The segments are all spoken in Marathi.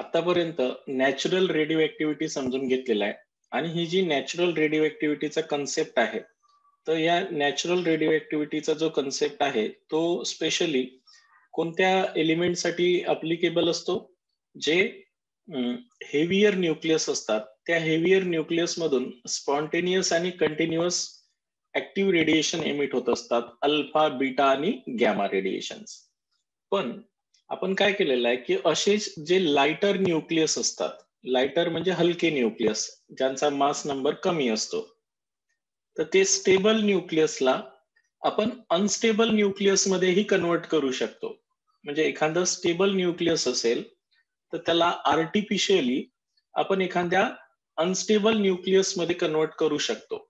आतापर्यंत नॅचरल रेडिओ ऍक्टिव्हिटी समजून घेतलेला आहे आणि ही जी नॅचरल रेडिओ ऍक्टिव्हिटीचा कन्सेप्ट आहे, तर या नॅचरल रेडिओ ऍक्टिव्हिटीचा जो कन्सेप्ट आहे तो स्पेशली कोणत्या एलिमेंटसाठी अप्लिकेबल असतो? जे हेवियर न्यूक्लियस असतात, त्या हेवियर न्यूक्लियस मधून स्पॉन्टेनियस आणि कंटिन्युअस ऍक्टिव्ह रेडिएशन एमिट होत असतात, अल्फा, बीटा आणि गॅमा रेडिएशन्स. पण आपण काय केलेलं आहे की असेच जे लाइटर न्यूक्लियस असतात, लाइटर म्हणजे हलके न्यूक्लियस ज्यांचा मास नंबर कमी असतो, तर ते स्टेबल न्यूक्लियसला आपण अनस्टेबल न्यूक्लियस मध्येही कन्वर्ट करू शकतो. म्हणजे एखादं स्टेबल न्यूक्लियस असेल तर त्याला आर्टिफिशियली आपण एखाद्या अनस्टेबल न्यूक्लियस मध्ये कन्वर्ट करू शकतो.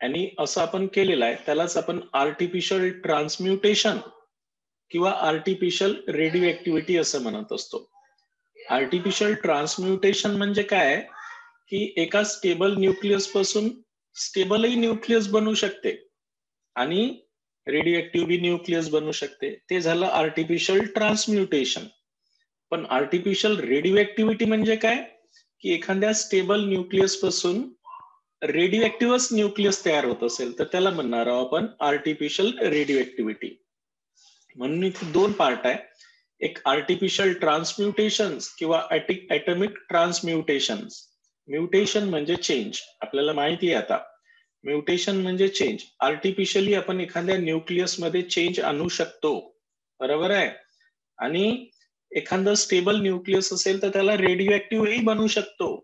आणि असं आपण केलेलं आहे, त्यालाच आपण आर्टिफिशियल ट्रान्सम्युटेशन किंवा आर्टिफिशियल रेडिओ ऍक्टिव्हिटी असं म्हणत असतो. आर्टिफिशियल ट्रान्सम्युटेशन म्हणजे काय, की एका स्टेबल न्यूक्लियस पासून स्टेबलही न्यूक्लियस बनू शकते आणि रेडिओ ऍक्टिव्ह न्यूक्लियस बनू शकते. ते झालं आर्टिफिशियल ट्रान्सम्युटेशन. पण आर्टिफिशियल रेडिओ ऍक्टिव्हिटी म्हणजे काय, की एखाद्या स्टेबल न्यूक्लियस पासून रेडिओ ऍक्टिव्हच न्यूक्लियस तयार होत असेल तर त्याला म्हणणार आहोत आपण आर्टिफिशियल रेडिओ ऍक्टिव्हिटी. म्हणून इथे दोन पार्ट आहे, एक आर्टिफिशियल ट्रान्सम्युटेशन्स किंवा ऍटॉमिक ट्रान्सम्युटेशन्स. म्युटेशन म्हणजे चेंज, आपल्याला माहिती आहे आता. म्युटेशन म्हणजे चेंज. आर्टिफिशियली आपण एखाद्या न्यूक्लियस मध्ये चेंज आणू शकतो, बरोबर आहे. आणि एखादं स्टेबल न्यूक्लियस असेल तर त्याला रेडिओ ऍक्टिव्हही बनवू शकतो,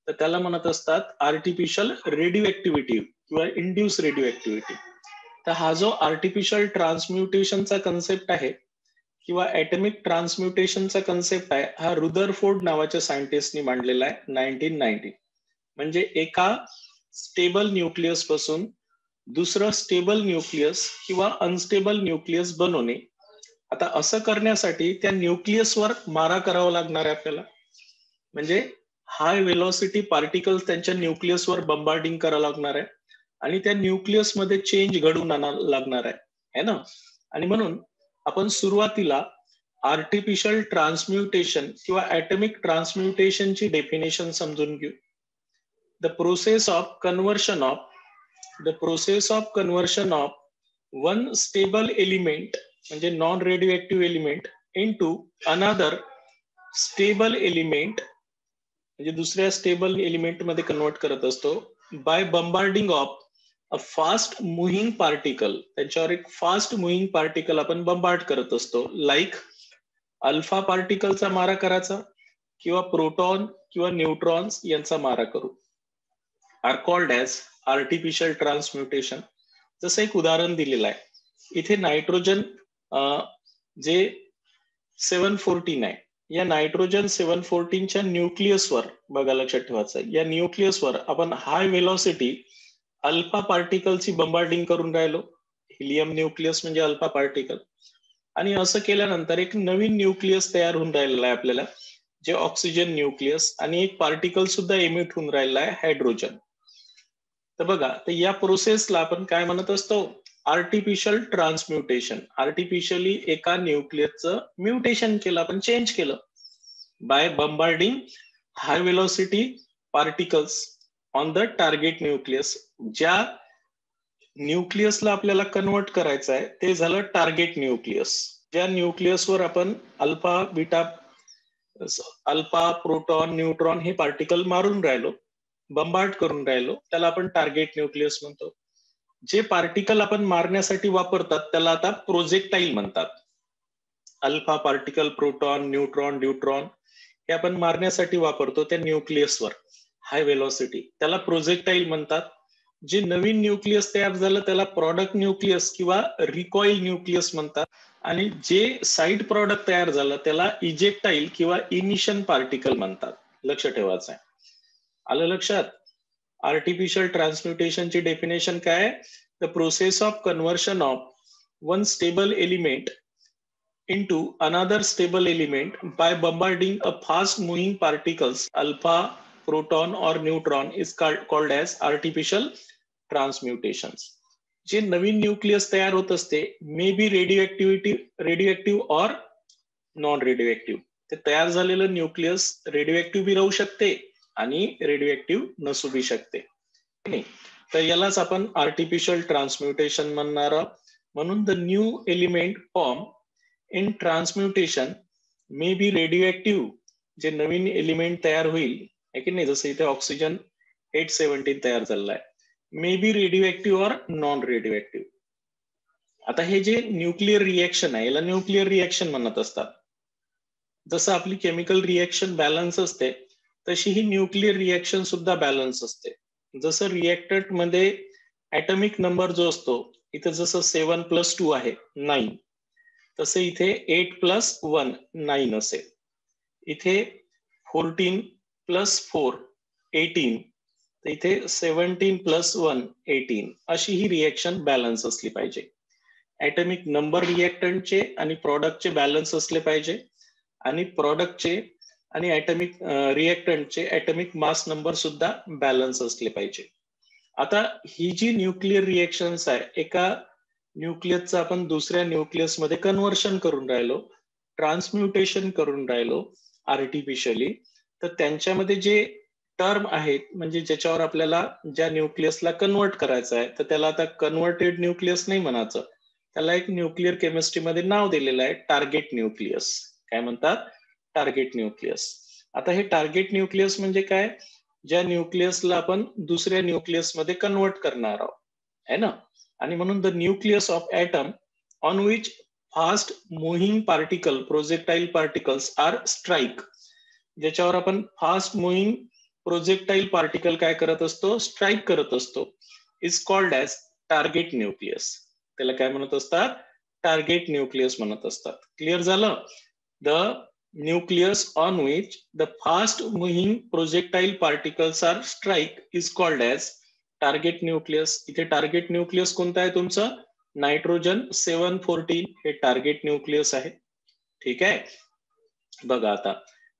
तर त्याला म्हणत असतात आर्टिफिशियल रेडिओ ऍक्टिव्हिटी किंवा इंड्यूस रेडिओ ऍक्टिव्हिटी. तर हा जो आर्टिफिशियल ट्रान्सम्युटेशनचा कन्सेप्ट आहे किंवा ऍटॉमिक ट्रान्सम्युटेशनचा कन्सेप्ट आहे, हा रुदरफोर्ड नावाच्या सायंटिस्टनी मांडलेला आहे 1990. म्हणजे एका स्टेबल न्यूक्लियस पासून दुसरं स्टेबल न्यूक्लियस किंवा अनस्टेबल न्यूक्लियस बनवणे. आता असं करण्यासाठी त्या न्यूक्लियसवर मारा करावा लागणार आहे आपल्याला. म्हणजे हाय वेलोसिटी पार्टिकल्स त्यांच्या न्यूक्लियसवर बंबार्डिंग करावं लागणार आहे आणि त्या न्यूक्लियस मध्ये चेंज घडवून आणावं लागणार आहे ना. आणि म्हणून आपण सुरुवातीला आर्टिफिशियल ट्रान्सम्युटेशन किंवा ऍटॉमिक ट्रान्सम्युटेशनची डेफिनेशन समजून घेऊ. The process of conversion of one stable element म्हणजे non radioactive element into another stable element, म्हणजे दुसऱ्या स्टेबल एलिमेंट मध्ये कन्वर्ट करत असतो by bombarding of a fast moving particle. त्यांच्यावर एक फास्ट मुव्हिंग पार्टिकल आपण बंबार्ड करत असतो, लाईक अल्फा पार्टिकलचा मारा करायचा किंवा प्रोटॉन किंवा न्यूट्रॉन्स यांचा मारा करू. Are called as artificial transmutation. जसं एक उदाहरण दिलेलं आहे इथे, नायट्रोजन जे 714 आहे, या नायट्रोजन 714च्या न्यूक्लियसवर बघा, लक्षात ठेवायचं, या न्यूक्लियसवर आपण हाय वेलॉसिटी अल्फा पार्टिकलची बंबार्डिंग करून राहिलो. हिलियम न्यूक्लियस म्हणजे अल्फा पार्टिकल. आणि असं केल्यानंतर एक नवीन न्यूक्लियस तयार होऊन राहिलेला आहे आपल्याला, जे ऑक्सिजन न्यूक्लियस, आणि एक पार्टिकल सुद्धा एमिट होऊन राहिला आहे, हायड्रोजन. तर बघा, तर या प्रोसेसला आपण काय म्हणत असतो, आर्टिफिशियल ट्रान्सम्युटेशन. आर्टिफिशियली एका न्यूक्लियसचं म्युटेशन केलं, आपण चेंज केलं by bombarding high velocity particles on the target nucleus. ज्या न्यूक्लियसला आपल्याला कन्वर्ट करायचं आहे ते झालं टार्गेट न्यूक्लियस. ज्या न्यूक्लियसवर आपण alpha, beta, alpha, proton, neutron हे पार्टिकल मारून राहिलो, बंबार्ड करून राहिलो, त्याला आपण टार्गेट न्यूक्लियस म्हणतो. जे पार्टिकल आपण मारण्यासाठी वापरतात त्याला आता प्रोजेक्टाईल म्हणतात. Alpha particle, proton, neutron, deuteron हे आपण मारण्यासाठी वापरतो त्या न्यूक्लियसवर हाय वेलोसिटी, त्याला प्रोजेक्टाईल म्हणतात. जे नवीन न्यूक्लियस तयार झालं त्याला प्रॉडक्ट न्यूक्लियस किंवा रिकॉइल न्यूक्लियस म्हणतात. आणि जे साईड प्रॉडक्ट तयार झालं त्याला इजेक्टाईल किंवा इमिशन पार्टिकल म्हणतात. लक्ष ठेवायचं आहे. आलं लक्षात? आर्टिफिशियल ट्रान्सम्युटेशनची डेफिनेशन काय? The process of conversion of one stable element into another stable element by bombarding a fast moving particles alpha, proton or neutron is called as artificial transmutations. जे नवीन न्यूक्लियस तयार होत असते मे बी रेडिओ ऍक्टिव्ह और नॉन रेडिओ ऍक्टिव्ह. ते तयार झालेलं न्यूक्लियस रेडिओ ऍक्टिव्ह बी राहू शकते आणि रेडिओ ऍक्टिव्ह नसू बी शकते. तर यालाच आपण आर्टिफिशियल ट्रान्सम्युटेशन म्हणणार आहोत. म्हणून the new element form in transmutation may be radioactive. जे नवीन एलिमेंट तयार होईल आहे की नाही, जसं इथे ऑक्सिजन 817 तयार झालेला आहे, मे be radio active or non radio active. आता हे जे न्यूक्लिअर रिएक्शन आहे याला न्यूक्लिअर रिएक्शन म्हणत असतात. जसं आपली केमिकल रिएक्शन बॅलन्स असते तशी ही न्यूक्लिअर रिएक्शन सुद्धा बॅलन्स असते. जसं रिएक्टंट मध्ये ऍटॉमिक नंबर जो असतो, इथे जसं 7 + 2 आहे 9, तसं इथे 8 + 1 9 असेल. इथे 14 + 4 18, तर इथे 17 + 1 18. अशी ही रिएक्शन बॅलन्स असली पाहिजे. ऍटॉमिक नंबर रिएक्टंटचे आणि प्रॉडक्टचे बॅलन्स असले पाहिजे आणि प्रॉडक्टचे आणि ऍटॉमिक रिएक्टंटचे ऍटॉमिक मास नंबर सुद्धा बॅलन्स असले पाहिजे. आता ही जी न्यूक्लिअर रिएक्शन्स आहे, एका न्यूक्लियसचं आपण दुसऱ्या न्यूक्लियस मध्ये कन्व्हर्शन करून राहिलो, ट्रान्सम्युटेशन करून राहिलो आर्टिफिशियली, तर त्यांच्यामध्ये जे टर्म आहेत, म्हणजे ज्याच्यावर आपल्याला ज्या न्यूक्लियसला कन्व्हर्ट करायचं आहे, तर त्याला आता कन्व्हर्टेड न्यूक्लियस नाही म्हणायचं, त्याला एक न्यूक्लिअर केमिस्ट्रीमध्ये नाव दिलेलं आहे टार्गेट न्यूक्लियस. काय म्हणतात? Target nucleus. आता हे टार्गेट न्यूक्लियस म्हणजे काय? ज्या न्यूक्लियसला आपण दुसऱ्या न्यूक्लियसमध्ये कन्व्हर्ट करणार आहोत, है ना. आणि म्हणून the nucleus of atom on which fast moving particle projectile particles are strike. ज्याच्यावर आपण फास्ट मुव्हिंग प्रोजेक्टाईल पार्टिकल काय करत असतो? स्ट्राईक करत असतो, is called as target nucleus. त्याला काय म्हणत असतात? टार्गेट न्यूक्लियस म्हणत असतात. क्लिअर झालं? The nucleus on which the fast moving projectile particles are strike is called as target nucleus. इथे टार्गेट न्यूक्लियस कोणतं आहे तुमचं? नायट्रोजन 714 हे टार्गेट न्यूक्लियस आहे. ठीक आहे. बघा आता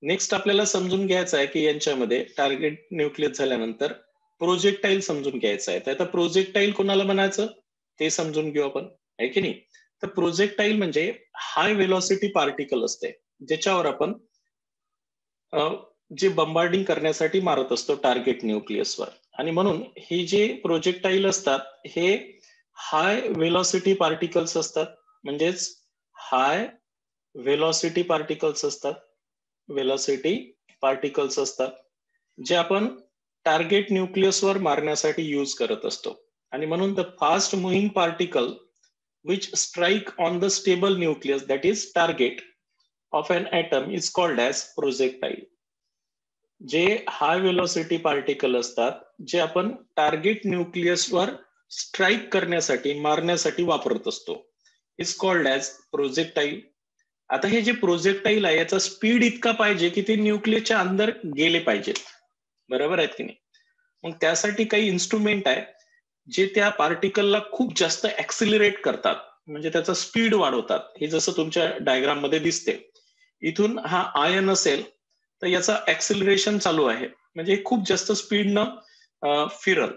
नेक्स्ट आपल्याला समजून घ्यायचं आहे की यांच्यामध्ये टार्गेट न्यूक्लियस झाल्यानंतर प्रोजेक्टाईल समजून घ्यायचं आहे. तर आता प्रोजेक्टाईल कोणाला म्हणायचं ते समजून घेऊ आपण, आहे की नाही. तर प्रोजेक्टाईल म्हणजे हाय व्हेलॉसिटी पार्टिकल असते, ज्याच्यावर आपण जे बंबार्डिंग करण्यासाठी मारत असतो टार्गेट न्यूक्लियसवर. आणि म्हणून हे जे प्रोजेक्टाईल असतात हे हाय व्हेलॉसिटी पार्टिकल्स असतात, म्हणजेच हाय व्हेलॉसिटी पार्टिकल्स असतात. व्हेलॉसिटी पार्टिकल्स असतात जे आपण टार्गेट न्यूक्लियसवर मारण्यासाठी यूज करत असतो. आणि म्हणून the fast moving particle which strike on the stable nucleus, that is target of an atom, is called as projectile. जे हाय व्हेलॉसिटी पार्टिकल असतात जे आपण टार्गेट न्यूक्लियसवर स्ट्राईक करण्यासाठी मारण्यासाठी वापरत असतो, इज कॉल्ड ॲज प्रोजेक्टाईल. आता हे जे प्रोजेक्टाईल आहे याचा स्पीड इतका पाहिजे की ते न्यूक्लियसच्या अंदर गेले पाहिजेत, बरोबर आहेत की नाही. मग त्यासाठी काही इन्स्ट्रुमेंट आहे जे त्या पार्टिकलला खूप जास्त ऍक्सिलरेट करतात, म्हणजे त्याचा स्पीड वाढवतात. हे जसं तुमच्या डायग्राम मध्ये दिसते, इथून हा आयन असेल तर याचा ऍक्सिलरेशन चालू आहे, म्हणजे खूप जास्त स्पीडनं फिरल,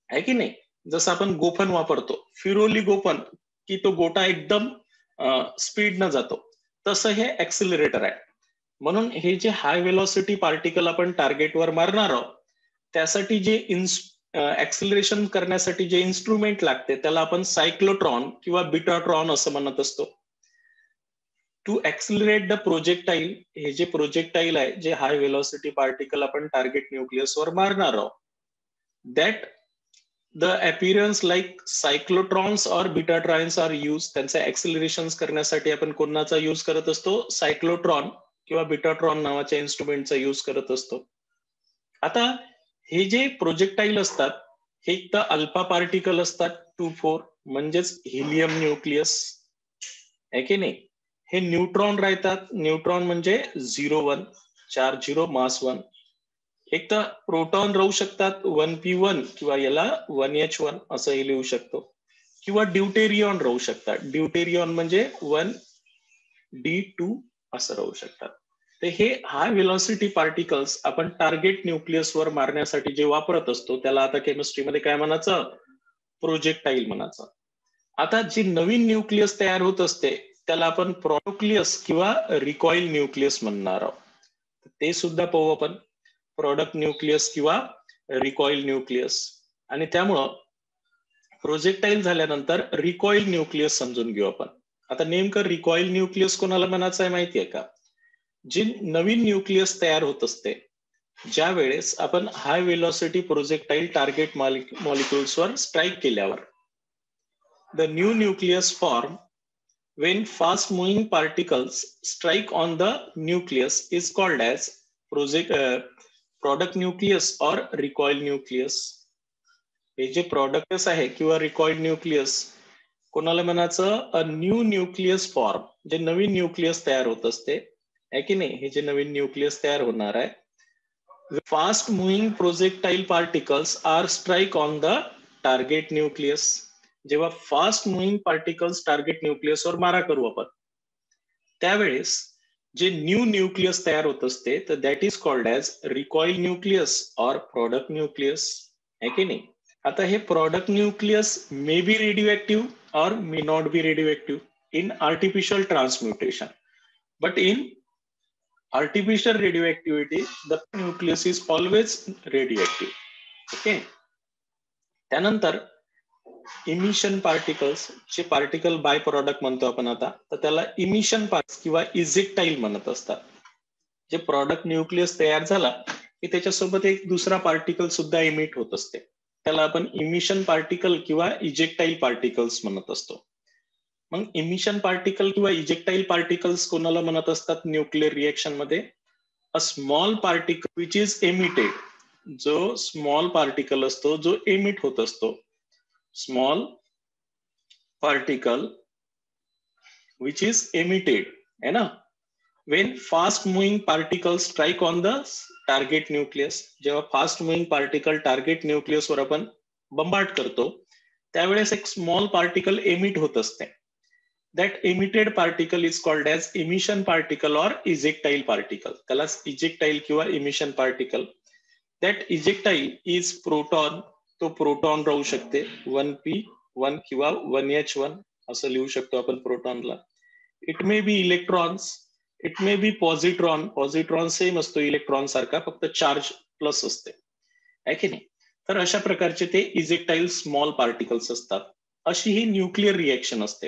आहे की नाही. जसं आपण गोफन वापरतो, फिरोली गोफन, की तो गोटा एकदम स्पीडनं जातो, तसं हे ऍक्सिलरेटर आहे. म्हणून हे जे हाय व्हेलॉसिटी पार्टिकल आपण टार्गेटवर मारणार आहोत त्यासाठी जे ऍक्सिलरेशन करण्यासाठी जे इन्स्ट्रुमेंट लागते त्याला आपण सायक्लोट्रॉन किंवा बिटाट्रॉन असं म्हणत असतो. टू ऍक्सिलरेट द प्रोजेक्टाईल, हे जे प्रोजेक्टाईल आहे जे हाय व्हेलॉसिटी पार्टिकल आपण टार्गेट न्यूक्लियसवर मारणार आहोत, that the appearance like cyclotrons or betatrons are use. त्यांचं ऍक्सिलरेशन करण्यासाठी आपण कोणाचा यूज करत असतो? सायक्लोट्रॉन किंवा बिटाट्रॉन नावाच्या इन्स्ट्रुमेंटचा यूज करत असतो. आता हे जे प्रोजेक्टाईल असतात हे एक तर अल्फा पार्टिकल असतात 2-4, म्हणजेच हिलियम न्यूक्लियस, आहे की नाही. हे न्यूट्रॉन राहतात, न्यूट्रॉन म्हणजे 0-1 चार्ज 0 मास 1. एक तर प्रोटॉन राहू शकतात 1p1 किंवा याला 1h1 असंही लिहू शकतो, किंवा ड्यूटेरियॉन राहू शकतात. ड्यूटेरियॉन म्हणजे 1d2 असं राहू शकतात. तर हे हाय व्हेलॉसिटी पार्टिकल्स आपण टार्गेट न्यूक्लियसवर मारण्यासाठी जे वापरत असतो त्याला आता केमिस्ट्रीमध्ये काय म्हणायचं? प्रोजेक्टाईल म्हणायचं. आता जी नवीन न्यूक्लियस तयार होत असते त्याला आपण प्रोन्यूक्लियस किंवा रिकॉइल न्यूक्लियस म्हणणार आहोत. ते सुद्धा पाहू आपण, प्रोडक्ट न्यूक्लियस किंवा रिकॉइल न्यूक्लियस. आणि त्यामुळं प्रोजेक्टाईल झाल्यानंतर रिकॉइल न्यूक्लियस समजून घेऊ आपण. आता नेमकं रिकॉइल न्यूक्लियस कोणाला म्हणायचं आहे माहितीये का? जी नवीन न्यूक्लियस तयार होत असते ज्या वेळेस आपण हाय वेलोसिटी प्रोजेक्टाईल टार्गेट मॉलिक्युल्सवर स्ट्राईक केल्यावर. The new nucleus form when fast moving particles strike on the nucleus is called as product nucleus or recoil nucleus. हे जे प्रोडक्ट्स आहे किंवा रिकॉइल न्यूक्लियस कोणाला म्हणायचं? अ न्यू न्यूक्लियस फॉर्म, जे नवीन न्यूक्लियस तयार होत असते आहे की नाही, हे जे नवीन न्यूक्लियस तयार होणार आहे. Fast moving projectile particles are strike on the target nucleus. जेव्हा फास्ट मुव्हिंग पार्टिकल्स टार्गेट न्यूक्लियसवर मारा करू आपण, त्यावेळेस जे न्यू न्यूक्लियस तयार होत असते तर that is called as recoil nucleus or product nucleus, आहे की नाही. आता हे product nucleus may be radio or may not be radioactive in artificial transmutation, but in artificial radioactivity the nucleus is always radioactive. Okay. त्यानंतर इमिशन पार्टिकल्स, जे पार्टिकल बाय प्रोडक्ट म्हणतो आपण आता, तर त्याला इमिशन पार्ट्स किंवा इजेक्टाईल म्हणत असतात. जे प्रोडक्ट न्यूक्लियस तयार झाला की त्याच्यासोबत एक दुसरा पार्टिकल सुद्धा इमिट होत असते, त्याला आपण इमिशन पार्टिकल किंवा इजेक्टाईल पार्टिकल्स म्हणत असतो. मग इमिशन पार्टिकल किंवा इजेक्टाईल पार्टिकल्स कोणाला म्हणत असतात न्यूक्लिअर रिएक्शन मध्ये? A small particle which is emitted, जो स्मॉल पार्टिकल असतो जो एमिट होत असतो. Small particle which is emitted, है ना. Wien fast moving particle strike on the target nucleus, जेव्हा फास्ट मुव्हिंग पार्टिकल टार्गेट न्यूक्लियसवर आपण बंबार्ड करतो त्यावेळेस एक स्मॉल पार्टिकल एमिट होत असते. That emitted particle is called as emission particle or ejectile particle. त्याला इजेक्टाईल किंवा emission particle. That ejectile is proton, तो प्रोटॉन राहू शकते 1p1 किंवा 1h1 असं लिहू शकतो आपण प्रोटॉनला. It may be electrons, it may be positron. Positron same असतो इलेक्ट्रॉन सारखा, फक्त चार्ज प्लस असते, आहे की नाही. तर अशा प्रकारचे ते इजेक्टाईल स्मॉल पार्टिकल्स असतात. अशी ही न्यूक्लिअर रिएक्शन असते.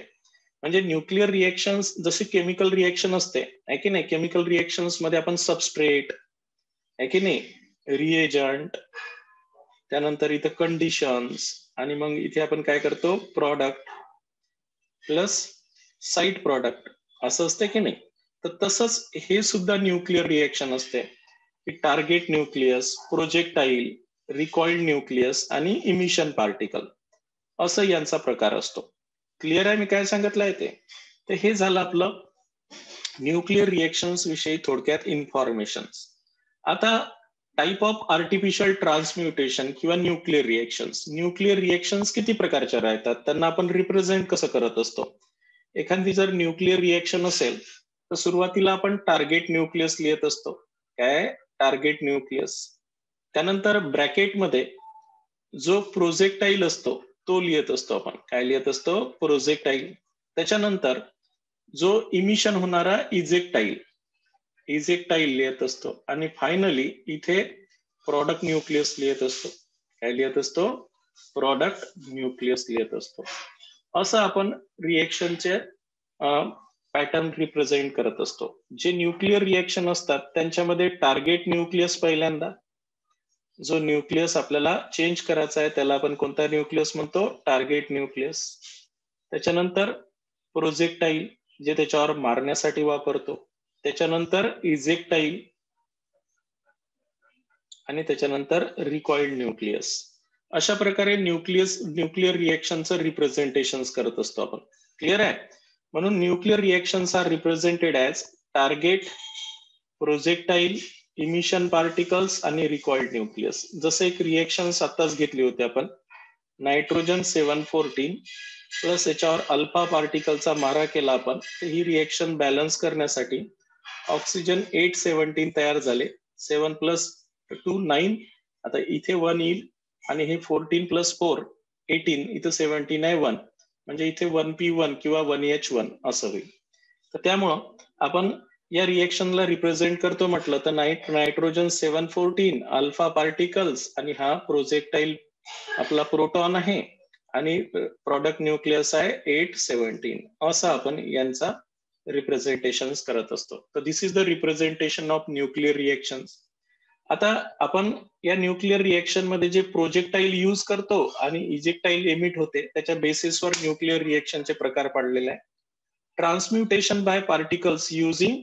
म्हणजे न्यूक्लिअर रिएक्शन जशी केमिकल रिएक्शन असते, आहे की नाही, केमिकल रिएक्शन्स मध्ये आपण सबस्ट्रेट, आहे की नाही, रिएजंट, त्यानंतर इथं कंडिशन्स, आणि मग इथे आपण काय करतो, प्रॉडक्ट प्लस साईड प्रॉडक्ट असं असते की नाही. तर तसंच हे सुद्धा न्यूक्लिअर रिएक्शन असते की टार्गेट न्यूक्लियस, प्रोजेक्टाईल, रिकॉइल्ड न्यूक्लियस आणि इमिशन पार्टिकल असं यांचा प्रकार असतो. क्लिअर आहे मी काय सांगितलं आहे ते? तर हे झालं आपलं न्यूक्लिअर रिएक्शन्स विषयी थोडक्यात इन्फॉर्मेशन. आता टाइप ऑफ आर्टिफिशियल ट्रान्सम्युटेशन किंवा न्यूक्लिअर रिएक्शन्स. न्यूक्लिअर रिएक्शन्स किती प्रकारच्या राहतात, त्यांना आपण रिप्रेझेंट कसं करत असतो? एखादी जर न्यूक्लिअर रिएक्शन असेल तर सुरुवातीला आपण टार्गेट न्यूक्लियस लिहित असतो. काय? Target nucleus. त्यानंतर ब्रॅकेटमध्ये जो प्रोजेक्टाईल असतो तो लिहित असतो आपण. काय लिहित असतो? प्रोजेक्टाईल. त्याच्यानंतर जो इमिशन होणारा इजेक्टाईल, इजेक्टाईल लिहित असतो. आणि फायनली इथे प्रॉडक्ट न्यूक्लियस लिहित असतो. काय लिहित असतो? प्रॉडक्ट न्यूक्लियस लिहित असतो. असं आपण रिएक्शनचे पॅटर्न रिप्रेझेंट करत असतो. जे न्यूक्लिअर रिएक्शन असतात त्यांच्यामध्ये टार्गेट न्यूक्लियस पहिल्यांदा, जो न्यूक्लियस आपल्याला चेंज करायचा आहे त्याला आपण कोणता न्यूक्लियस म्हणतो? Target nucleus. त्याच्यानंतर प्रोजेक्टाईल, जे त्याच्यावर मारण्यासाठी वापरतो. त्याच्यानंतर इजेक्टाईल आणि त्याच्यानंतर रिकॉइल्ड न्यूक्लियस. अशा प्रकारे न्यूक्लिअर रिएक्शनचं रिप्रेझेंटेशन करत असतो आपण. क्लिअर आहे? म्हणून nuclear reactions are represented as target, projectile, emission particles आणि रिकॉइल्ड न्यूक्लियस. जसं एक रिएक्शन आताच घेतली होती आपण, नायट्रोजन 714 प्लस याच्यावर अल्फा पार्टिकलचा मारा केला आपण, तर ही रिएक्शन बॅलन्स करण्यासाठी ऑक्सिजन 817 तयार झाले. 7 प्लस 2 9, आता इथे 1 येईल आणि हे 14 प्लस 4 18, इथं 17 आहे 1, म्हणजे इथे 1p1 किंवा 1h1 असं होईल. तर त्यामुळं आपण या रिएक्शनला रिप्रेझेंट करतो म्हटलं तर नायट्रोजन 714 अल्फा पार्टिकल्स आणि हा प्रोजेक्टाईल आपला प्रोटॉन आहे आणि प्रॉडक्ट न्यूक्लियस आहे 817. असं आपण यांचा रिप्रेझेंटेशन करत असतो. तर this is the representation of nuclear reaction. आता आपण या न्यूक्लिअर रिएक्शन मध्ये जे प्रोजेक्टाईल यूज करतो आणि इजेक्टाईल एमिट होते त्याच्या बेसिसवर न्यूक्लिअर रिएक्शनचे प्रकार पडलेले आहे. Transmutation by particles using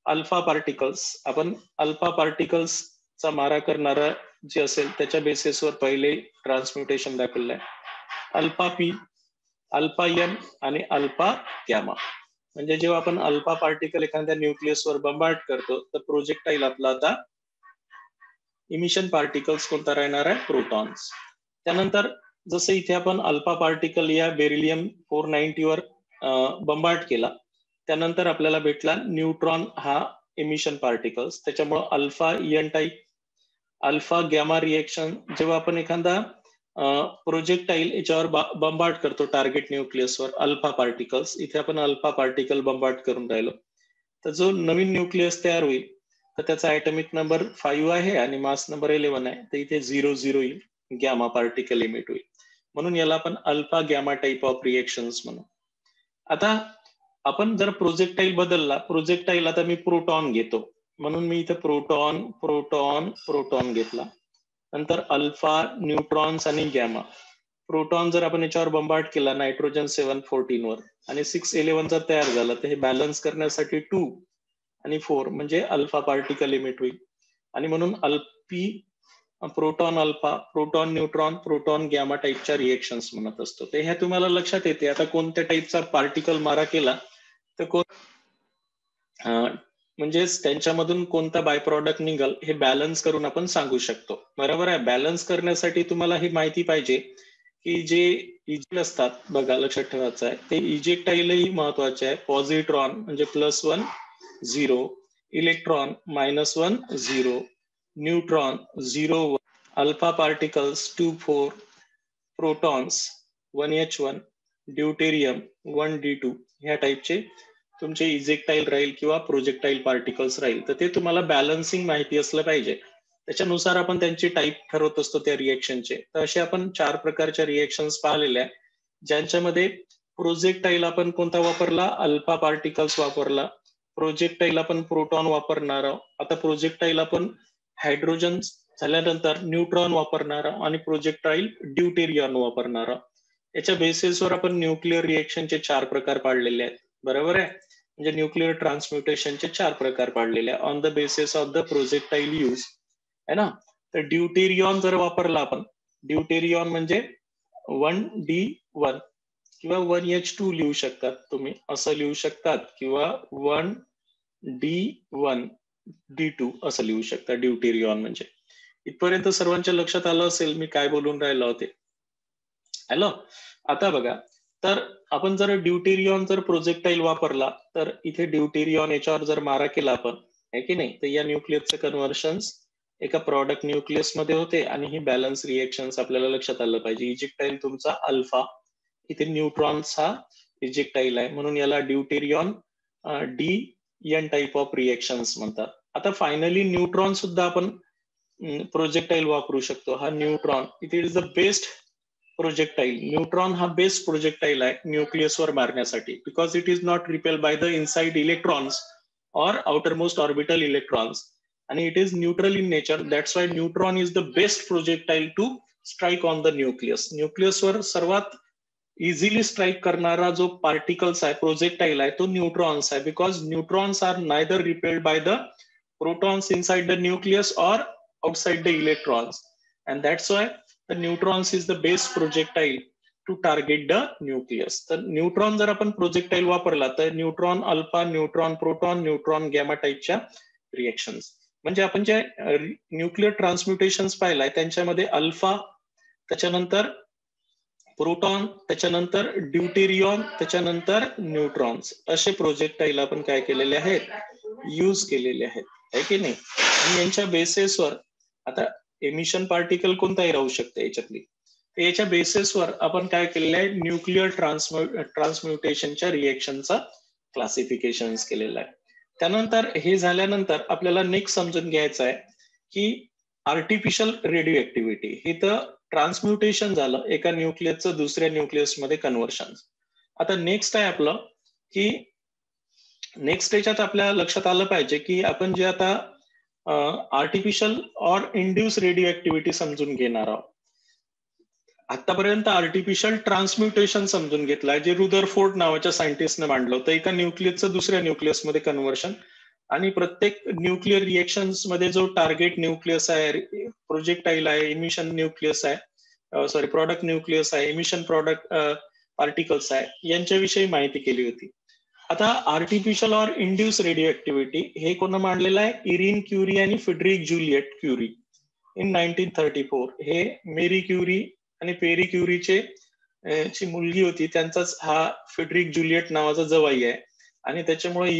alpha particles. आपण अल्फा पार्टिकल्सचा मारा करणारा जे असेल त्याच्या बेसिसवर पहिले ट्रान्सम्युटेशन दाखवलं आहे. अल्फा पी, अल्फा एम आणि अल्फा गॅमा. म्हणजे जेव्हा आपण अल्फा पार्टिकल एखाद्या न्यूक्लियसवर बंबार्ड करतो तर प्रोजेक्टाईल आपला आता इमिशन पार्टिकल्स कोणता राहणार आहे? प्रोटॉन्स. त्यानंतर जसं इथे आपण अल्फा पार्टिकल या बेरिलियम 490 वर बंबार्ड केला, त्यानंतर आपल्याला भेटला न्यूट्रॉन हा इमिशन पार्टिकल्स. त्याच्यामुळे alpha N type, alpha gamma reaction. जेव्हा आपण एखादा प्रोजेक्टाईल याच्यावर बंबार्ड करतो टार्गेट न्यूक्लियसवर अल्फा पार्टिकल्स, इथे आपण अल्फा पार्टिकल बंबार्ड करून राहिलो, तर जो नवीन न्यूक्लियस तयार होईल तर त्याचा ॲटॉमिक नंबर 5 आहे आणि मास नंबर 11 आहे, तर इथे 0 येईल, गॅमा पार्टिकल इमिट होईल. म्हणून याला आपण alpha gamma type of reactions म्हणू. आता आपण जर प्रोजेक्टाईल बदलला, प्रोजेक्टाईल आता मी प्रोटॉन घेतो म्हणून मी इथे प्रोटॉन प्रोटॉन प्रोटॉन घेतला. नंतर अल्फा, न्यूट्रॉन्स आणि गॅमा. प्रोटॉन जर आपण याच्यावर बंबार्ड केला नायट्रोजन 714 वर आणि 611 जर तयार झाला तर हे बॅलन्स करण्यासाठी 2 आणि 4 म्हणजे अल्फा पार्टिकल इमिट होईल. आणि म्हणून Alleppey proton alpha, proton neutron, proton gamma टाईपच्या रिएक्शन्स म्हणत असतो. ते ह्या तुम्हाला लक्षात येते. आता कोणत्या टाईपचा पार्टिकल मारा केला तर म्हणजेच त्यांच्यामधून कोणता बाय प्रॉडक्ट निघल हे बॅलन्स करून आपण सांगू शकतो. बरोबर आहे. बॅलन्स करण्यासाठी तुम्हाला ही माहिती पाहिजे की जे इजेक्ट असतात, बघा लक्षात ठेवायचं आहे, ते इजेक्टाईलही महत्वाचे आहे. पॉझिट्रॉन म्हणजे +1 0, electron -1 0, neutron 0 1, alpha particles 2 4, protons 1H1, deuterium 1D2 ह्या टाईपचे तुमचे इजेक्टाईल राहील किंवा प्रोजेक्टाईल पार्टिकल्स राहील. तर ते तुम्हाला बॅलन्सिंग माहिती असलं पाहिजे. त्याच्यानुसार आपण त्यांची टाईप ठरवत असतो त्या रिएक्शनचे. तर असे आपण 4 प्रकारच्या रिएक्शन्स पाहिलेल्या, ज्यांच्यामध्ये प्रोजेक्टाईल आपण कोणता वापरला? अल्फा पार्टिकल्स वापरला. प्रोजेक्टाईल आपण प्रोटॉन वापरणार आहोत. आता प्रोजेक्टाईल आपण हायड्रोजन झाल्यानंतर न्यूट्रॉन वापरणार आहोत आणि प्रोजेक्टाईल ड्यूटेरियम वापरणार आहोत. याच्या बेसिसवर आपण न्यूक्लिअर रिएक्शनचे 4 प्रकार पाडलेले आहेत. बरोबर आहे. म्हणजे न्यूक्लिअर ट्रान्सम्युटेशनचे 4 प्रकार पाडलेले आहे on the basis of the projectile use, है ना. तर ड्यूटेरियम जर वापरला आपण, ड्यूटेरियम म्हणजे 1D1 किंवा 1H2 लिहू शकतात तुम्ही, असं लिहू शकतात, किंवा 1D1 D2 असं लिहू शकता ड्यूटेरियम म्हणजे. इथपर्यंत सर्वांच्या लक्षात आलं असेल मी काय बोलून राहिलो होते. हॅलो. आता बघा, तर आपण जर ड्यूटेरियम जर प्रोजेक्टाईल वापरला तर इथे ड्यूटेरियम याच्यावर जर मारा केला आपण, आहे की नाही, तर या न्यूक्लियसचे कन्व्हर्शन्स एका प्रॉडक्ट न्यूक्लियस मध्ये होते आणि ही बॅलन्स रिएक्शन्स आपल्याला लक्षात आलं पाहिजे. इजेक्टाईल तुमचा अल्फा, इथे न्यूट्रॉन्स हा इजेक्टाईल आहे म्हणून याला deuterium D-N type of reactions म्हणतात. आता फायनली न्यूट्रॉन सुद्धा आपण प्रोजेक्टाईल वापरू शकतो. हा neutron it is the best projectile. Neutron हा बेस्ट प्रोजेक्टाईल आहे न्यूक्लियसवर मारण्यासाठी, because it is not repel by the inside electrons और आउटरमोस्ट ऑर्बिटल इलेक्ट्रॉन्स आणि it is neutral in nature. That's why neutron is the best projectile to strike on the nucleus. न्यूक्लियसवर सर्वात इझिली स्ट्राईक करणारा जो पार्टिकल्स आहे, प्रोजेक्टाईल आहे, तो न्यूट्रॉन्स आहे, because neutrons are neither repelled by the protons inside the nucleus और outside the electrons, and that's why the neutrons is the best projectile to target the nucleus. तर न्यूट्रॉन जर आपण प्रोजेक्टाईल वापरला तर neutron alpha, neutron proton, neutron gamma टाईपच्या रिएक्शन्स. म्हणजे आपण जे न्यूक्लिअर ट्रान्सम्युटेशन्स पाहिलाय त्यांच्यामध्ये अल्फा, त्याच्यानंतर प्रोटॉन, त्याच्यानंतर ड्यूटेरियम, त्याच्यानंतर न्यूट्रॉन्स, असे प्रोजेक्टाईल आपण काय केलेले आहेत? यूज केलेले आहेत, आहे की नाही. आणि यांच्या बेसिसवर आता एमिशन पार्टिकल कोणताही राहू शकते याच्यातली, तर याच्या बेसिसवर आपण काय केलेलं आहे? न्यूक्लिअर ट्रान्सम्युटेशनच्या रिएक्शनचा क्लासिफिकेशन केलेलं आहे. त्यानंतर हे झाल्यानंतर आपल्याला नेक्स्ट समजून घ्यायचं आहे की आर्टिफिशियल रेडिओ ऍक्टिव्हिटी हे तर ट्रान्सम्युटेशन झालं एका न्यूक्लियसचं दुसऱ्या न्यूक्लियसमध्ये कन्व्हर्शन. आता नेक्स्ट आहे आपलं की नेक्स्ट याच्यात आपल्या लक्षात आलं पाहिजे की आपण जे आता artificial or induce radio activity समजून घेणार आहोत. आतापर्यंत आर्टिफिशियल ट्रान्सम्युटेशन समजून घेतलाय जे रुदरफोर्ड नावाच्या सायंटिस्टने मांडलं होतं एका न्यूक्लियसचं दुसऱ्या न्यूक्लियसमध्ये कन्व्हर्शन. आणि प्रत्येक न्यूक्लिअर रिएक्शन्स मध्ये जो टार्गेट न्यूक्लियस आहे, प्रोजेक्टाईल आहे, इमिशन न्यूक्लियस आहे, सॉरी प्रोडक्ट न्यूक्लियस आहे, इमिशन प्रोडक्ट पार्टिकल्स आहे, यांच्याविषयी माहिती केली होती. आता artificial or induce radio activity हे कोण मांडलेलं आहे? इरिन क्युरी आणि फ्रेडरिक जुलियट क्युरी इन 1934. हे मेरी क्युरी आणि पेरी क्युरीचे ची मुलगी होती, त्यांचाच हा फ्रेडरिक जुलियट नावाचा जवाई आहे. आणि त्याच्यामुळे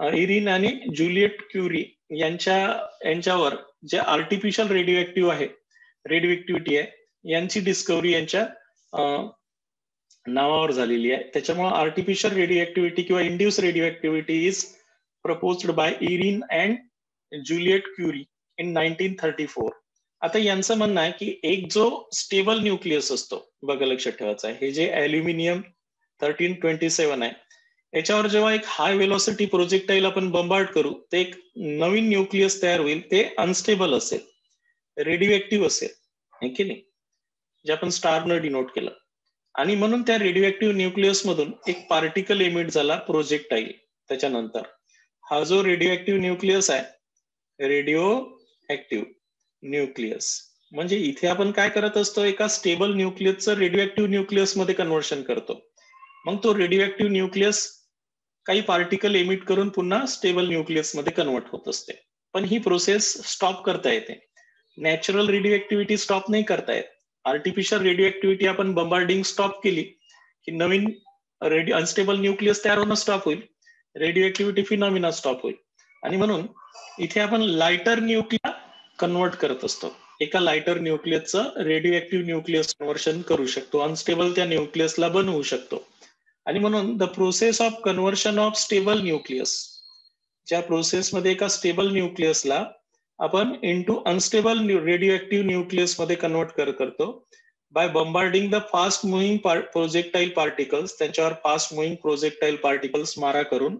इरिन आणि जुलियट क्युरी यांच्यावर जे आर्टिफिशियल रेडिओ ऍक्टिव्हिटी आहे यांची डिस्कव्हरी यांच्या नावावर झालेली आहे. त्याच्यामुळे आर्टिफिशियल रेडिओ ऍक्टिव्हिटी किंवा induce radio activity is proposed by Irene and Joliot Curie in 1934. आता यांचं म्हणणं आहे की एक जो स्टेबल न्यूक्लियस असतो, बघा लक्षात ठेवायचं आहे, हे जे अल्युमिनियम 1327 आहे, याच्यावर जेव्हा एक हाय वेलोसिटी प्रोजेक्टाईल आपण बंबार्ड करू ते एक नवीन न्यूक्लियस तयार होईल. ते अनस्टेबल असेल, रेडिओ ऍक्टिव्ह असेल, है की नाही, जे आपण स्टारनं डिनोट केलं. आणि म्हणून त्या रेडिओ ऍक्टिव्ह न्यूक्लियस मधून एक पार्टिकल एमिट झाला प्रोजेक्टाईल. त्याच्यानंतर हा जो रेडिओ ऍक्टिव्ह न्यूक्लियस आहे, रेडिओ ऍक्टिव्ह न्यूक्लियस म्हणजे इथे आपण काय करत असतो, एका स्टेबल न्यूक्लियसचं रेडिओ ऍक्टिव्ह न्यूक्लियस मध्ये कन्व्हर्शन करतो. मग तो रेडिओ ऍक्टिव्ह न्यूक्लियस काही पार्टिकल एमिट करून पुन्हा स्टेबल न्यूक्लियस मध्ये कन्वर्ट होत असते. पण ही प्रोसेस स्टॉप करता येते. नॅचरल रेडिओ ऍक्टिव्हिटी स्टॉप नाही करता येत. आर्टिफिशियल रेडिओ ऍक्टिव्हिटी आपण बंबार्डिंग स्टॉप केली की नवीन अनस्टेबल न्यूक्लियस तयार होणं स्टॉप होईल, रेडिओ ऍक्टिव्हिटी फिनॉमिना स्टॉप होईल. आणि म्हणून इथे आपण लाइटर न्यूक्लिया कन्वर्ट करत असतो. एका लाइटर न्यूक्लियसचं रेडिओ ऍक्टिव्ह न्यूक्लियस कन्व्हर्शन करू शकतो, अनस्टेबल त्या न्यूक्लियसला बनवू शकतो. आणि म्हणून the process of conversion of stable nucleus, ज्या प्रोसेसमध्ये एका स्टेबल न्यूक्लियसला आपण into unstable radio active nucleus मध्ये कन्वर्ट करतो by bombarding the fast moving projectile particles. त्यांच्यावर फास्ट मुव्हिंग प्रोजेक्टाईल पार्टिकल्स मारा करून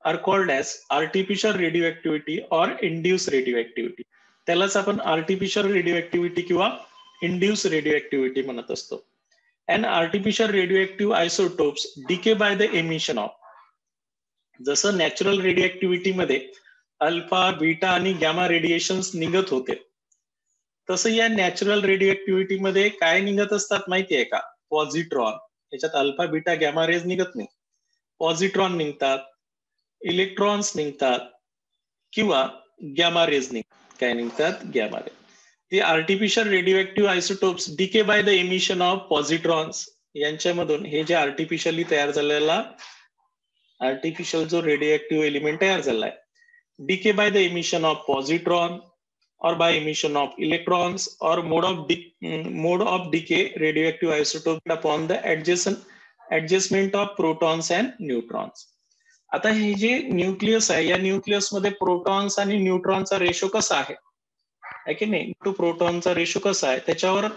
are called as artificial radio activity or induce radio activity. त्यालाच आपण आर्टिफिशियल रेडिओ ऍक्टिव्हिटी किंवा इंड्यूस रेडिओ ऍक्टिव्हिटी म्हणत असतो. And artificial radio isotopes decay by the emission of, जसं नॅचरल रेडिओ ऍक्टिव्हिटी मध्ये अल्फा, बीटा आणि गॅमा रेडिएशन्स निघत होते, तसं या नॅचरल रेडिओ ऍक्टिव्हिटी मध्ये काय निघत असतात माहितीये का? पॉझिट्रॉन. याच्यात अल्फा, बीटा, गॅमा रेज निघत नाही, पॉझिट्रॉन निघतात, इलेक्ट्रॉन्स निघतात किंवा गॅमा रेज निघतात. काय निघतात? Gamma rays. The artificial radioactive isotopes decay by the emission of positrons. यांच्यामधून हे जे आर्टिफिशियली तयार झालेला आर्टिफिशियल जो रेडिओ एलिमेंट तयार झालाय, decay by the emission of positron or by emission of electrons or mode of decay radioactive isotope upon the adjustment of protons and neutrons. आता हे जे न्यूक्लियस आहे, या न्यूक्लियस मध्ये प्रोटॉन्स आणि न्यूट्रॉनचा रेशो कसा आहे की नाही, टू प्रोटॉनचा रेशो कसा आहे, त्याच्यावर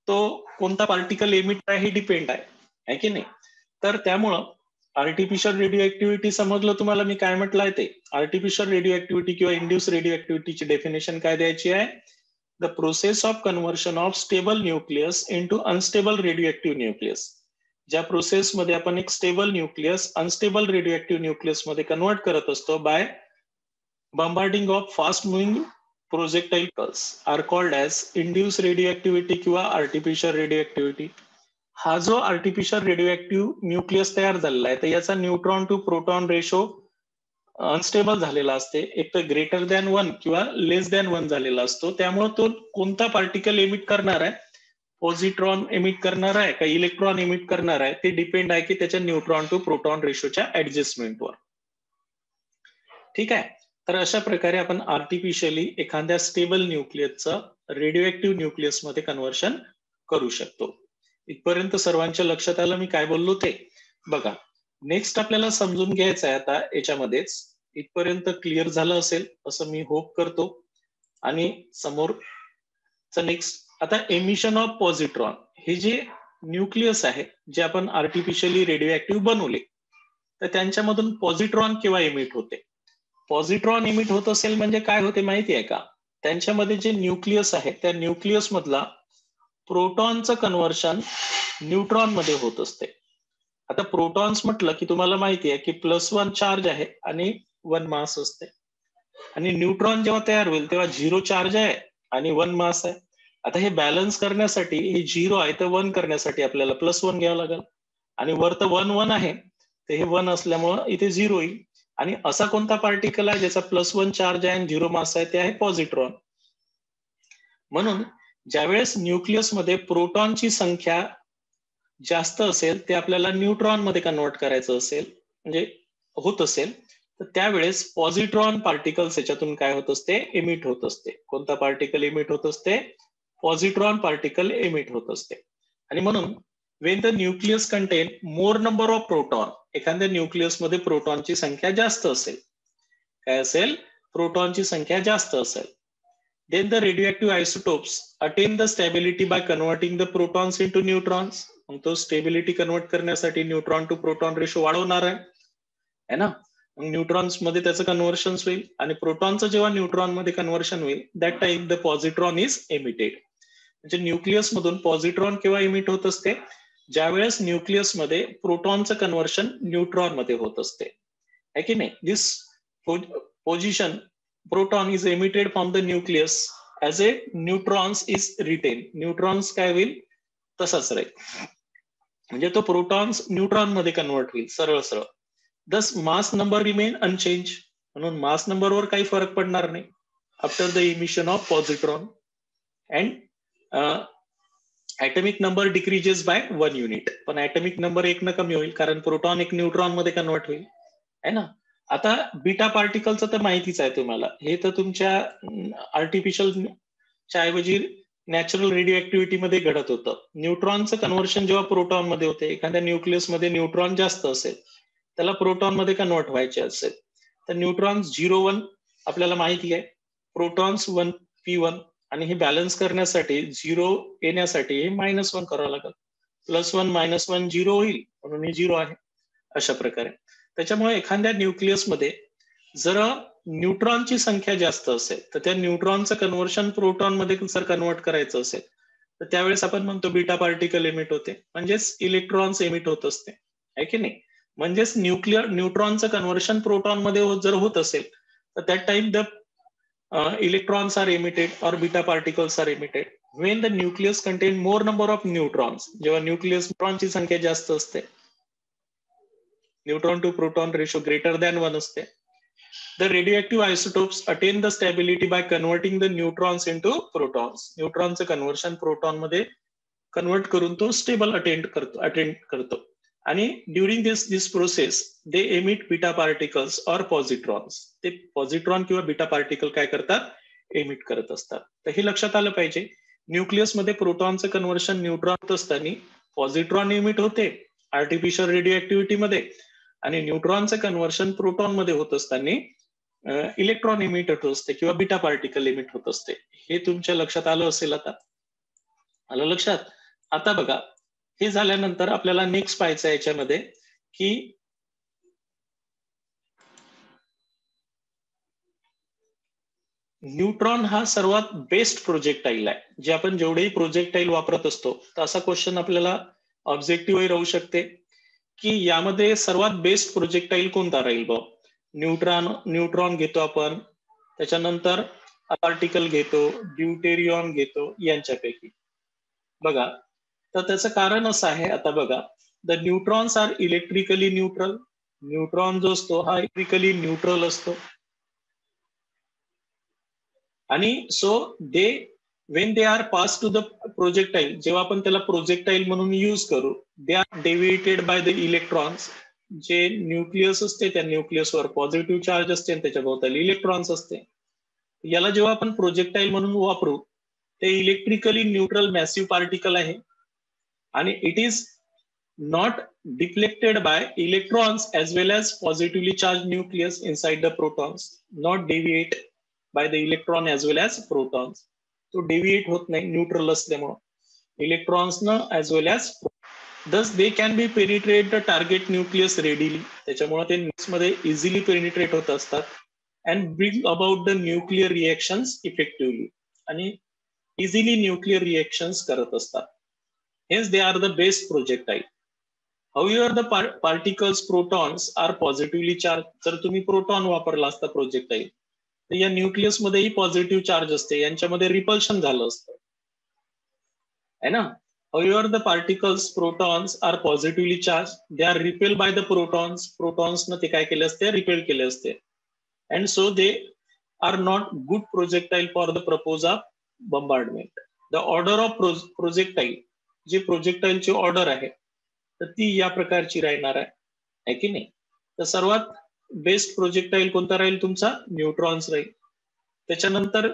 तो कोणता पार्टिकल एमिट आहे हे डिपेंड आहे की नाही. तर त्यामुळं आर्टिफिशियल रेडिओ ऍक्टिव्हिटी समजलं तुम्हाला मी काय म्हटलं आहे ते. आर्टिफिशियल रेडिओ ऍक्टिव्हिटी किंवा इंड्यूस रेडिओ ऍक्टिव्हिटीची डेफिनेशन काय द्यायची आहे? The process of conversion of stable nucleus into unstable radio active nucleus. ज्या प्रोसेसमध्ये आपण एक stable nucleus unstable radio active nucleus मध्ये कन्वर्ट करत असतो by bombarding of fast moving projectiles are called as induce radio activity किंवा आर्टिफिशियल रेडिओ ऍक्टिव्हिटी. हा जो आर्टिफिशियल रेडिओ ऍक्टिव्ह न्यूक्लियस तयार झालेला आहे, तर याचा neutron to proton ratio unstable झालेला असते, एक तर ग्रेटर दॅन 1 किंवा लेस दॅन 1 झालेला असतो. त्यामुळे तो कोणता पार्टिकल एमिट करणार आहे, पॉझिट्रॉन एमिट करणार आहे का इलेक्ट्रॉन एमिट करणार आहे, ते डिपेंड आहे की त्याच्या न्यूट्रॉन टू प्रोटॉन रेशोच्या ऍडजस्टमेंटवर. ठीक आहे. तर अशा प्रकारे आपण आर्टिफिशियली एखाद्या स्टेबल न्यूक्लियसचं रेडिओ ऍक्टिव्ह न्यूक्लियस मध्ये कन्व्हर्शन करू शकतो. इथपर्यंत सर्वांच्या लक्षात आलं मी काय बोललो ते? बघा, नेक्स्ट आपल्याला समजून घ्यायचं आहे आता याच्यामध्येच, इथपर्यंत क्लिअर झालं असेल असं मी होप करतो. आणि समोरचं नेक्स्ट आता एमिशन ऑफ पॉझिट्रॉन, हे जे न्यूक्लियस आहे जे आपण आर्टिफिशियली रेडिओ ऍक्टिव्ह बनवले, तर त्यांच्यामधून पॉझिट्रॉन केव्हा एमिट होते? पॉझिट्रॉन एमिट होत असेल म्हणजे काय होते माहिती आहे का? त्यांच्यामध्ये जे न्यूक्लियस आहे त्या न्यूक्लियस मधला प्रोटॉनचं कन्व्हर्शन न्यूट्रॉन मध्ये होत असते. आता प्रोटॉन्स म्हटलं की तुम्हाला माहिती आहे की +1 चार्ज आहे आणि 1 मास असते. आणि न्यूट्रॉन जेव्हा तयार होईल तेव्हा 0 चार्ज आहे आणि 1 मास आहे. आता हे बॅलन्स करण्यासाठी, हे 0 आहे तर 1 करण्यासाठी आपल्याला +1 घ्यावं लागेल. आणि वर तर 1 आहे, तर हे 1 असल्यामुळं इथे 0 येईल. आणि असा कोणता पार्टिकल आहे ज्याचा +1 चार्ज आहे आणि 0 मास आहे, ते आहे पॉझिट्रॉन. म्हणून ज्यावेळेस न्यूक्लियस मध्ये प्रोटॉनची संख्या जास्त असेल, ते आपल्याला न्यूट्रॉन मध्ये कन्वर्ट करायचं असेल, म्हणजे होत असेल, तर त्यावेळेस पॉझिट्रॉन पार्टिकल्स याच्यातून काय होत असते? एमिट होत असते. कोणता पार्टिकल एमिट होत असते? पॉझिट्रॉन पार्टिकल एमिट होत असते. आणि म्हणून Wien the nucleus contain more number of proton, एखाद्या न्यूक्लियस मध्ये प्रोटॉनची संख्या जास्त असेल, काय असेल? प्रोटॉनची संख्या जास्त असेल, then the radioactive isotopes attain the stability by converting the protons into neutrons. मग तो स्टेबिलिटी कन्वर्ट करण्यासाठी न्यूट्रॉन टू प्रोटॉन रेशो वाढवणार आहे ना? मग न्यूट्रॉन्स मध्ये त्याचं कन्व्हर्शन होईल आणि प्रोटॉनचं जेव्हा न्यूट्रॉन मध्ये कन्व्हर्शन होईल, that time the positron is emitted. म्हणजे न्यूक्लियस मधून पॉझिट्रॉन केव्हा एमिट होत असते? ज्यावेळेस न्यूक्लियस मध्ये प्रोटॉनचं कन्व्हर्शन न्यूट्रॉन मध्ये होत असते, है की नाही? This position proton is emitted from the nucleus as a neutrons is retain. Neutrons काय होईल? तसाच राहील. म्हणजे तो प्रोटॉन्स न्यूट्रॉन मध्ये कन्वर्ट होईल सरळ सरळ. दस मास नंबर रिमेन अनचेंज, म्हणून मास नंबरवर काही फरक पडणार नाही after the emission of positron. And atomic number decreases by 1 unit. पण ऍटमिक नंबर 1 न कमी होईल, कारण प्रोटॉन एक न्यूट्रॉन मध्ये कन्वर्ट होईल, है ना? आता बीटा पार्टिकलचं तर माहितीच आहे तुम्हाला. हे तर तुमच्या आर्टिफिशियलच्या ऐवजी नॅचरल रेडिओ ऍक्टिव्हिटी मध्ये घडत होतं. न्यूट्रॉनचं कन्व्हर्शन जेव्हा प्रोटॉन मध्ये होते, एखाद्या न्यूक्लियस मध्ये न्यूट्रॉन जास्त असेल, त्याला प्रोटॉन मध्ये कन्वर्ट व्हायचे असेल, तर न्यूट्रॉन्स 0-1 आपल्याला माहिती आहे, प्रोटॉन्स 1 P1, आणि हे बॅलन्स करण्यासाठी 0 येण्यासाठी हे -1 करावं लागेल. +1 -1 0 होईल, म्हणून हे 0 आहे. अशा प्रकारे त्याच्यामुळे एखाद्या न्यूक्लियस मध्ये जर न्यूट्रॉनची संख्या जास्त असेल, तर त्या न्यूट्रॉनचं कन्व्हर्शन प्रोटॉन मध्ये जर कन्वर्ट करायचं असेल, तर त्यावेळेस आपण म्हणतो बीटा पार्टिकल एमिट होते, म्हणजेच इलेक्ट्रॉन्स एमिट होत असते, आहे की नाही? म्हणजेच न्यूट्रॉनचं कन्व्हर्शन प्रोटॉन मध्ये जर होत असेल, तर त्या time the electrons are emitted or beta particles are emitted when the nucleus contain more number of neutrons. जेव्हा न्यूक्लियस न्यूट्रॉनची संख्या जास्त असते, neutron to proton ratio greater than 1 असते, the radioactive isotopes attain the stability by converting the neutrons into protons. न्यूट्रॉनचं कन्व्हर्शन प्रोटॉन मध्ये कन्वर्ट करून तो स्टेबल अटेंड करतो. आणि during this process they emit beta particles और पॉझिट्रॉन्स. ते पॉझिट्रॉन किंवा बीटा पार्टिकल काय करतात? एमिट करत असतात. तर हे लक्षात आलं पाहिजे. न्यूक्लियस मध्ये प्रोटॉनचं कन्व्हर्शन न्यूट्रॉन होत असताना पॉझिट्रॉन एमिट होते आर्टिफिशियल रेडिओ ऍक्टिव्हिटी मध्ये, आणि न्यूट्रॉनचं कन्व्हर्शन प्रोटॉन मध्ये होत असताना इलेक्ट्रॉन एमिट होत असते किंवा बीटा पार्टिकल एमिट होत असते. हे तुमच्या लक्षात आलं असेल. आता आलं लक्षात? आता बघा, हे झाल्यानंतर आपल्याला नेक्स्ट पाहायचं आहे याच्यामध्ये की न्यूट्रॉन हा सर्वात बेस्ट प्रोजेक्टाईल आहे. जे आपण जेवढेही प्रोजेक्टाईल वापरत असतो, तर असा क्वेश्चन आपल्याला ऑब्जेक्टिव्ह राहू शकते की यामध्ये सर्वात बेस्ट प्रोजेक्टाईल कोणता राहील बा? न्यूट्रॉन घेतो आपण, त्याच्यानंतर पार्टिकल घेतो, ड्यूटेरियम घेतो, यांच्यापैकी बघा. तर त्याचं कारण असं आहे, आता बघा, the neutrons are electrically neutral. Neutron जो असतो हा इलेक्ट्रिकली न्यूट्रल असतो, आणि so they when they are pass to the projectile, जेव्हा आपण त्याला प्रोजेक्टाईल म्हणून यूज करू, they are deviated by the electrons. जे न्यूक्लियस असते त्या न्यूक्लियसवर पॉझिटिव्ह चार्ज असते आणि त्याच्या भोवताली इलेक्ट्रॉन्स असते. याला जेव्हा आपण प्रोजेक्टाईल म्हणून वापरू, ते इलेक्ट्रिकली न्यूट्रल मॅसिव्ह पार्टिकल आहे, आणि it is not deflected by electrons as well as positively charged nucleus inside the protons, not deviate by the electron as well as protons. तो deviate होत नाही न्यूट्रल असल्यामुळे इलेक्ट्रॉन्स न as well as thus they can be penetrate the target nucleus readily, त्याच्यामुळे ते nucleus मध्ये easily penetrate होत असतात and bring about the nuclear reactions effectively, आणि easily nuclear reactions करत असतात. Hence they are the best projectile. However, the particles protons are positively charged. जर तुम्ही प्रोटॉन वापरला असता प्रोजेक्टाईल तर या न्यूक्लियस मध्येही पॉझिटिव्ह चार्ज असते, यांच्यामध्ये रिपल्शन झालं असतं है ना. However, the particles protons are positively charged. They are repelled by the protons. Protons ने ते काय केले असते, रिपेल केले असते, and so they are not good projectile for the purpose of bombardment. The order of projectile, जे प्रोजेक्टाईल ची ऑर्डर आहे तर ती या प्रकारची राहणार आहे की नाही. तर सर्वात बेस्ट प्रोजेक्टाईल कोणता राहील तुमचा, न्यूट्रॉन्स राहील. त्याच्यानंतर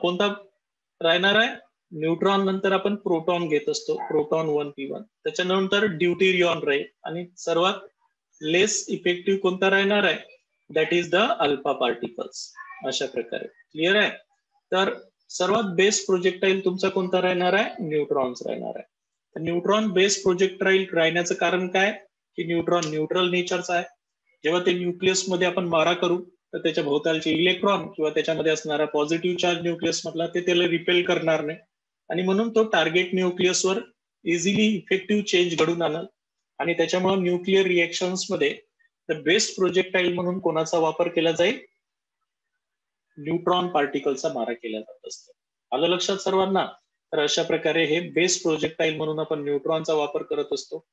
कोणता राहणार आहे, न्यूट्रॉन नंतर आपण प्रोटॉन घेत असतो, प्रोटॉन 1p1. त्याच्यानंतर ड्यूटेरियॉन राहील आणि सर्वात लेस इफेक्टिव्ह कोणता राहणार आहे, that is the alpha particles. अशा प्रकारे क्लिअर आहे. तर सर्वात बेस्ट प्रोजेक्टाईल तुमचा कोणता राहणार आहे, न्यूट्रॉन्स राहणार आहे. न्यूट्रॉन बेस्ट प्रोजेक्टाईल राहण्याचं कारण काय की न्यूट्रॉन न्यूट्रल नेचरचा आहे. जेव्हा ते न्यूक्लियस मध्ये आपण मारा करू तर त्याच्या भोवतालचे इलेक्ट्रॉन किंवा त्याच्यामध्ये असणारा पॉझिटिव्ह चार्ज न्यूक्लियस मधला ते त्याला रिपेल करणार नाही, आणि म्हणून तो टार्गेट न्यूक्लियसवर इझिली इफेक्टिव्ह चेंज घडून आणल, आणि त्याच्यामुळे न्यूक्लिअर रिएक्शन्स मध्ये द बेस्ट प्रोजेक्टाईल म्हणून कोणाचा वापर केला जाईल, न्यूट्रॉन पार्टिकलचा मारा केला जात असतो. आलं लक्षात सर्वांना. तर अशा प्रकारे हे बेस्ट प्रोजेक्टाईल म्हणून आपण न्यूट्रॉनचा वापर करत असतो.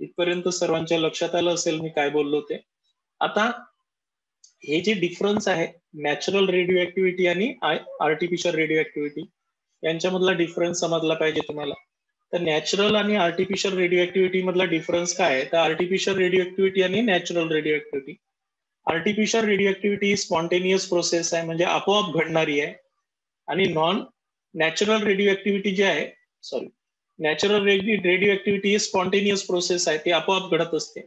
इथपर्यंत सर्वांच्या लक्षात आलं असेल मी काय बोललो ते. आता हे जे डिफरन्स आहे नॅचरल रेडिओ ऍक्टिव्हिटी आणि आर्टिफिशियल रेडिओ ऍक्टिव्हिटी यांच्यामधला डिफरन्स समजला पाहिजे तुम्हाला. तर नॅचरल आणि आर्टिफिशियल रेडिओ ऍक्टिव्हिटी मधला डिफरन्स काय आहे, तर आर्टिफिशियल रेडिओ ऍक्टिव्हिटी आणि natural radio activity. Artificial radio activity spontaneous process आहे, म्हणजे आपोआप घडणारी आहे, आणि नॅचरल रेडिओ ऍक्टिव्हिटी जी आहे, नॅचरल रेडिओ ऍक्टिव्हिटी ही स्पॉन्टेनियस प्रोसेस आहे, ती आपोआप घडत असते.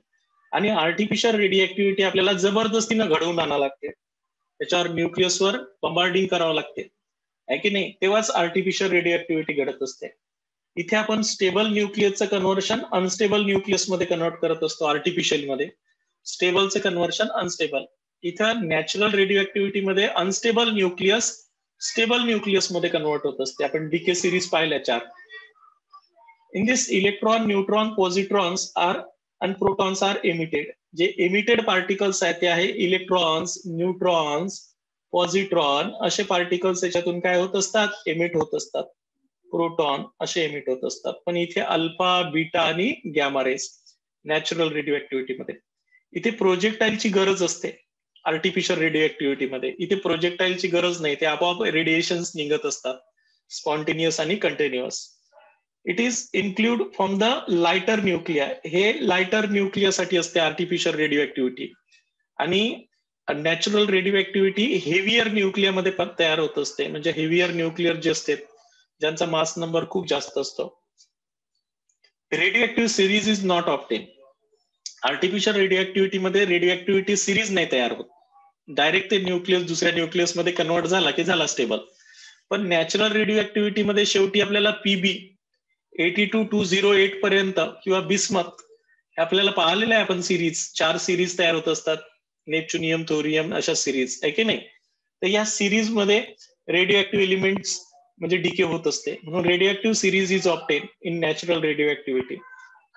आणि आर्टिफिशियल रेडिओ ऍक्टिव्हिटी आपल्याला जबरदस्तीनं घडवून आणावं लागते, त्याच्यावर न्यूक्लियसवर बंबार्डिंग करावं लागते आहे की नाही, तेव्हाच आर्टिफिशियल रेडिओ ऍक्टिव्हिटी घडत असते. इथे आपण स्टेबल न्यूक्लियसचं कन्व्हर्शन अनस्टेबल न्यूक्लियस मध्ये कन्वर्ट करत असतो, आर्टिफिशियल मध्ये स्टेबलचं कन्व्हर्शन अनस्टेबल. इथं नॅचरल रेडिओ ऍक्टिव्हिटी मध्ये अनस्टेबल न्यूक्लियस स्टेबल न्यूक्लियस मध्ये कन्वर्ट होत असते. आपण डीके सिरीज पाहिल्या 4. In this electron, neutron, positrons are आणि प्रोटॉन्स आर एमिटेड. जे एमिटेड पार्टिकल्स आहेत ते आहे इलेक्ट्रॉन्स, न्यूट्रॉन्स, पॉझिट्रॉन असे पार्टिकल्स याच्यातून काय होत असतात, एमिट होत असतात. प्रोटॉन असे एमिट होत असतात. पण इथे अल्फा, बीटा आणि gamma rays natural radio activity मध्ये. इथे प्रोजेक्टाईलची गरज असते आर्टिफिशियल रेडिओ ऍक्टिव्हिटी मध्ये. इथे प्रोजेक्टाईलची गरज नाही, ते आपोआप रेडिएशन्स निघत असतात, स्पॉन्टेनियस आणि continuous. It is include from the lighter nuclear. हे लाइटर न्यूक्लियरसाठी असते आर्टिफिशियल रेडिओ ऍक्टिव्हिटी, आणि natural radio activity heavier nuclear मध्ये तयार होत असते, म्हणजे हेवियर न्यूक्लियर जे असते ज्यांचा मास नंबर खूप जास्त असतो. Radio active series is not obtain. Artificial radio activity मध्ये रेडिओ ऍक्टिव्हिटी सिरीज नाही तयार होत, डायरेक्ट ते न्यूक्लियस दुसऱ्या न्यूक्लियस मध्ये कन्वर्ट झाला की झाला स्टेबल. पण नॅचरल रेडिओ ऍक्टिव्हिटी मध्ये शेवटी आपल्याला पीबी 82208 पर्यंत किंवा बिस्मथ आपल्याला पाहिलेलं आहे आपण सिरीज, 4 सिरीज तयार होत असतात, नेपच्युनियम, थोरियम अशा सिरीज आहे की नाही. तर या सिरीज मध्ये रेडिओ ऍक्टिव्ह एलिमेंट्स म्हणजे डीके होत असते, म्हणून radio active series is obtain in natural radio activity.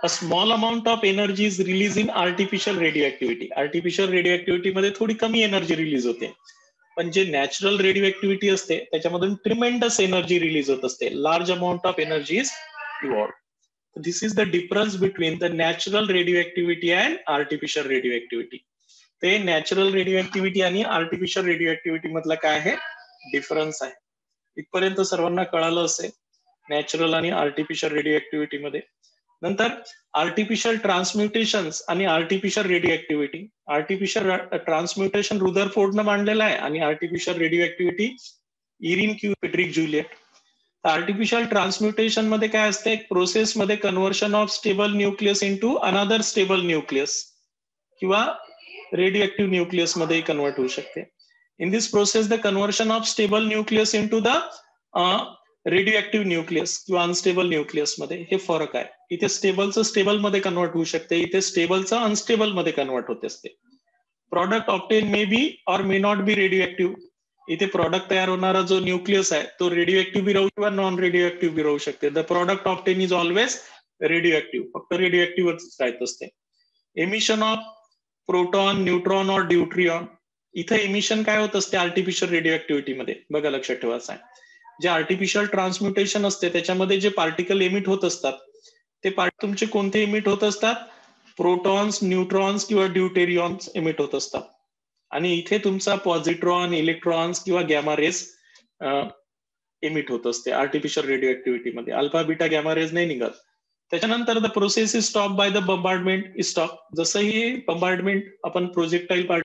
A small amount of energy is release in artificial radio activity. Artificial radio activity मध्ये थोडी कमी एनर्जी रिलीज होते, पण जे नॅचरल रेडिओ ऍक्टिव्हिटी असते त्याच्यामधून ट्रिमेंडस एनर्जी रिलीज होत असते, large amount of energy is evolved. This is the difference between the natural radio activity and artificial radio activity. ते नॅचरल रेडिओ ऍक्टिव्हिटी आणि आर्टिफिशियल रेडिओ ऍक्टिव्हिटी मधला काय आहे डिफरन्स आहे. इथपर्यंत सर्वांना कळालं असेल नॅचरल आणि आर्टिफिशियल रेडिओ ऍक्टिव्हिटी मध्ये. नंतर आर्टिफिशियल ट्रान्सम्युटेशन आणि artificial radio activity. Artificial transmutation रुदरफोर्डनं मांडलेलं आहे, आणि artificial radio activity Irene Curie पेट्रिक ज्युलियट. आर्टिफिशियल ट्रान्सम्युटेशन मध्ये काय असते, एक प्रोसेस मध्ये conversion of stable nucleus into another stable nucleus किंवा रेडिओ ऍक्टिव्ह न्यूक्लियस मध्ये कन्वर्ट होऊ शकते. In this process the conversion of stable nucleus into the radio active nucleus किंवा अनस्टेबल न्यूक्लियस मध्ये हे फरक आहे. इथे स्टेबलचं स्टेबल मध्ये कन्वर्ट होऊ शकते, इथे स्टेबलचं अनस्टेबल मध्ये कन्वर्ट होत असते. प्रॉडक्ट ऑप्टेन मे बी और may not be radio active. इथे प्रॉडक्ट तयार होणारा जो न्यूक्लियस आहे तो रेडिओ ऍक्टिव्ह बी राहू किंवा नॉन रेडिओ ऍक्टिव्ह बी राहू शकते. The product obtain is always radio active, फक्त रेडिओ ऍक्टिव्हच राहत असते. एमिशन ऑफ प्रोटॉन, न्यूट्रॉन और ड्यूट्रियॉन. इथे एमिशन काय होत असते आर्टिफिशियल रेडिओ ऍक्टिव्हिटी मध्ये, बघा लक्षात ठेवायचं आहे. जे आर्टिफिशियल ट्रान्सम्युटेशन असते त्याच्यामध्ये जे पार्टिकल एमिट होत असतात ते तुमचे कोणते एमिट होत असतात, प्रोटॉन्स, न्यूट्रॉन्स किंवा ड्यूटेरियॉन्स एमिट होत असतात. आणि इथे तुमचा पॉझिट्रॉन, इलेक्ट्रॉन्स किंवा गॅमा रेज एमिट होत असते आर्टिफिशियल रेडिओ ऍक्टिव्हिटी मध्ये. अल्फा बीटा गॅमा रेज नाही निघत. त्याच्यानंतर the process is stop by the bombardment is stop. जसं ही बंबार्डमेंट आपण प्रोजेक्टाईल